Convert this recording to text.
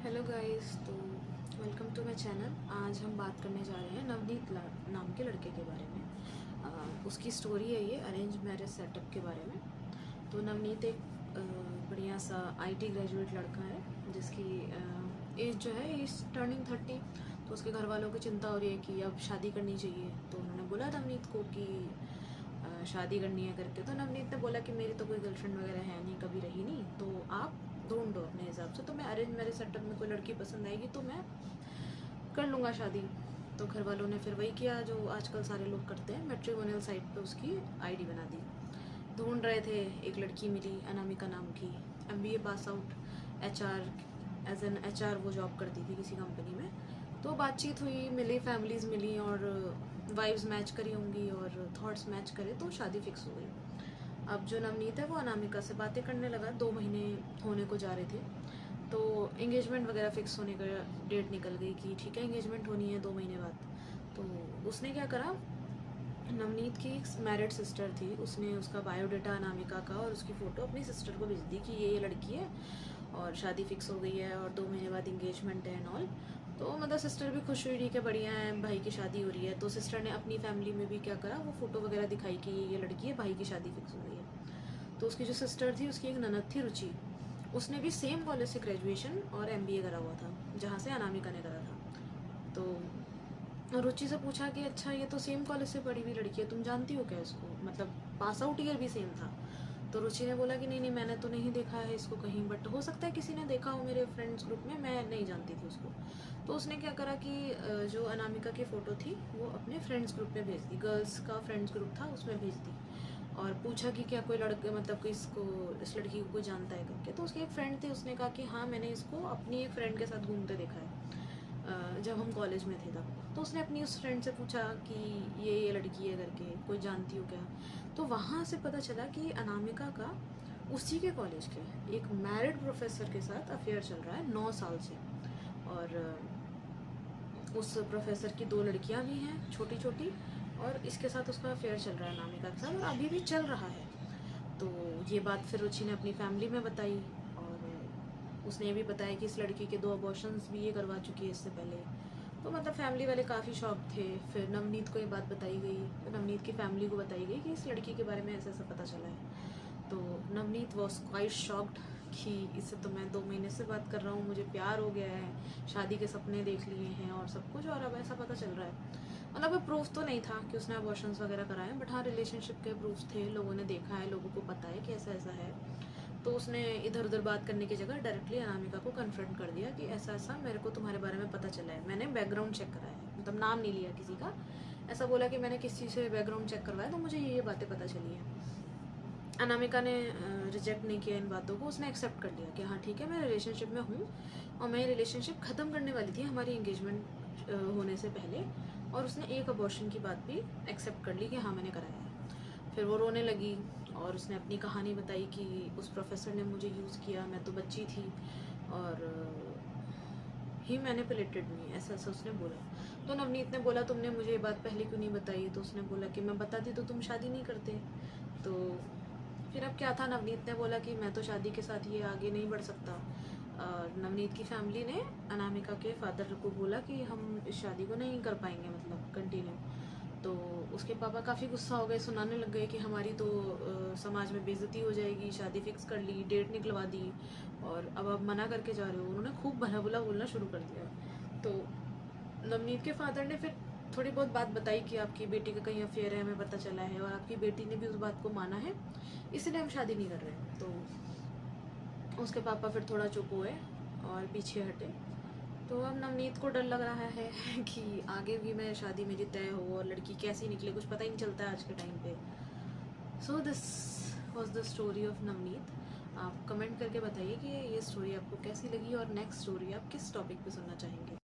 Hello guys, तो welcome to my channel. आज हम बात करने जा रहे हैं नवनीत नाम के लड़के के बारे में। उसकी स्टोरी है ये अरेंज मैरिज सेटअप के बारे में। तो नवनीत एक बढ़िया सा आईटी ग्रेजुएट लड़का है जिसकी एज जो है इज टर्निंग 30। तो उसके घर वालों को चिंता हो रही है कि अब शादी करनी चाहिए। तो उन्होंने बोला नवनीत को कि शादी करनी है करके। तो नवनीत ने बोला कि मेरी तो कोई गर्लफ्रेंड वगैरह है नहीं, कभी रही नहीं, तो आप ढूंढो अपने हिसाब से। तो मैं अरेंज मैरिज सेटअप में कोई लड़की पसंद आएगी तो मैं कर लूँगा शादी। तो घर वालों ने फिर वही किया जो आजकल सारे लोग करते हैं, मैट्रिमोनियल साइट पे उसकी आईडी बना दी। ढूंढ रहे थे, एक लड़की मिली अनामिका नाम की, MBA pass out, HR as an HR वो जॉब करती थी किसी कंपनी में। तो बातचीत हुई, मिली, फैमिलीज़ मिली और वाइब्स मैच करी होंगी और थॉट्स मैच करे तो शादी फिक्स हो गई। अब जो नवनीत है वो अनामिका से बातें करने लगा। 2 महीने होने को जा रहे थे तो एंगेजमेंट वगैरह फिक्स होने का डेट निकल गई कि ठीक है एंगेजमेंट होनी है 2 महीने बाद। तो उसने क्या करा, नवनीत की एक मैरिड सिस्टर थी, उसने उसका बायोडाटा अनामिका का और उसकी फ़ोटो अपनी सिस्टर को भेज दी कि ये लड़की है और शादी फिक्स हो गई है और 2 महीने बाद इंगेजमेंट है एंड ऑल। तो मतलब सिस्टर भी खुश हुई, ठीक है बढ़िया है, भाई की शादी हो रही है। तो सिस्टर ने अपनी फैमिली में भी क्या करा, वो फ़ोटो वगैरह दिखाई कि ये लड़की है, भाई की शादी फिक्स हो गई है। तो उसकी जो सिस्टर थी उसकी एक ननद थी रुचि, उसने भी सेम कॉलेज से ग्रेजुएशन और एमबीए करा हुआ था जहाँ से अनामिका ने करा था। तो रुचि से पूछा कि अच्छा ये तो सेम कॉलेज से पढ़ी हुई लड़की है, तुम जानती हो क्या इसको, मतलब पास आउट ईयर भी सेम था। तो रुचि ने बोला कि नहीं नहीं मैंने तो नहीं देखा है इसको कहीं, बट हो सकता है किसी ने देखा हो मेरे फ्रेंड्स ग्रुप में, मैं नहीं जानती थी उसको। तो उसने क्या करा कि जो अनामिका की फ़ोटो थी वो अपने फ्रेंड्स ग्रुप में भेज दी, गर्ल्स का फ्रेंड्स ग्रुप था उसमें भेज दी और पूछा कि क्या कोई लड़के मतलब कि इस लड़की को कोई जानता है करके। तो उसकी एक फ्रेंड थी, उसने कहा कि हाँ मैंने इसको अपनी एक फ्रेंड के साथ घूमते देखा है जब हम कॉलेज में थे तब। तो उसने अपनी उस फ्रेंड से पूछा कि ये लड़की है करके, कोई जानती हो क्या। तो वहाँ से पता चला कि अनामिका का उसी के कॉलेज के एक मैरिड प्रोफेसर के साथ अफेयर चल रहा है 9 साल से। और उस प्रोफेसर की 2 लड़कियां भी हैं छोटी छोटी, और इसके साथ उसका अफेयर चल रहा है अनामिका के साथ और अभी भी चल रहा है। तो ये बात फिर रुचि ने अपनी फैमिली में बताई और उसने ये भी बताया कि इस लड़की के 2 अबॉर्शंस भी ये करवा चुकी है इससे पहले। तो मतलब फैमिली वाले काफ़ी शॉक थे। फिर नवनीत को ये बात बताई गई, तो नवनीत की फैमिली को बताई गई कि इस लड़की के बारे में ऐसा ऐसा पता चला है। तो नवनीत वॉज क्वाइट शॉक्ड कि इससे तो मैं 2 महीने से बात कर रहा हूँ, मुझे प्यार हो गया है, शादी के सपने देख लिए हैं और सब कुछ, और अब ऐसा पता चल रहा है। मतलब कोई प्रूफ तो नहीं था कि उसने अबॉर्शंस वगैरह कराए, बट हाँ रिलेशनशिप के प्रूफ थे, लोगों ने देखा है, लोगों को पता है कि ऐसा ऐसा है। तो उसने इधर उधर बात करने की जगह डायरेक्टली अनामिका को कन्फ्रंट कर दिया कि ऐसा ऐसा मेरे को तुम्हारे बारे में पता चला है, मैंने बैकग्राउंड चेक कराया है, मतलब नाम नहीं लिया किसी का, ऐसा बोला कि मैंने किसी से बैकग्राउंड चेक करवाया तो मुझे ये बातें पता चली हैं। अनामिका ने रिजेक्ट नहीं किया इन बातों को, उसने एक्सेप्ट कर लिया कि हाँ ठीक है मैं रिलेशनशिप में हूँ और मैं रिलेशनशिप ख़त्म करने वाली थी हमारी इंगेजमेंट होने से पहले। और उसने एक अबॉर्शन की बात भी एक्सेप्ट कर ली कि हाँ मैंने कराया है। फिर वो रोने लगी और उसने अपनी कहानी बताई कि उस प्रोफेसर ने मुझे यूज़ किया, मैं तो बच्ची थी और ही मैनिपुलेटेड मी, ऐसा ऐसा उसने बोला। तो नवनीत ने बोला तुमने मुझे ये बात पहले क्यों नहीं बताई। तो उसने बोला कि मैं बताती तो तुम शादी नहीं करते। तो फिर अब क्या था, नवनीत ने बोला कि मैं तो शादी के साथ ये आगे नहीं बढ़ सकता। नवनीत की फैमिली ने अनामिका के फादर को बोला कि हम इस शादी को नहीं कर पाएंगे, मतलब कंटिन्यू। तो उसके पापा काफ़ी गुस्सा हो गए, सुनाने लग गए कि हमारी तो समाज में बेइज्जती हो जाएगी, शादी फिक्स कर ली, डेट निकलवा दी और अब आप मना करके जा रहे हो। उन्होंने खूब भला बुला बोलना शुरू कर दिया। तो नवनीत के फादर ने फिर थोड़ी बहुत बात बताई कि आपकी बेटी का कहीं अफेयर है, हमें पता चला है और आपकी बेटी ने भी उस बात को माना है, इसलिए हम शादी नहीं कर रहे हैं। तो उसके पापा फिर थोड़ा चुप हुए और पीछे हटे। तो अब नवनीत को डर लग रहा है कि आगे भी मैं शादी मेरी तय हो और लड़की कैसी निकले कुछ पता ही नहीं चलता है आज के टाइम पे। So this was the story of Navneet. आप कमेंट करके बताइए कि ये स्टोरी आपको कैसी लगी और नेक्स्ट स्टोरी आप किस टॉपिक पे सुनना चाहेंगे।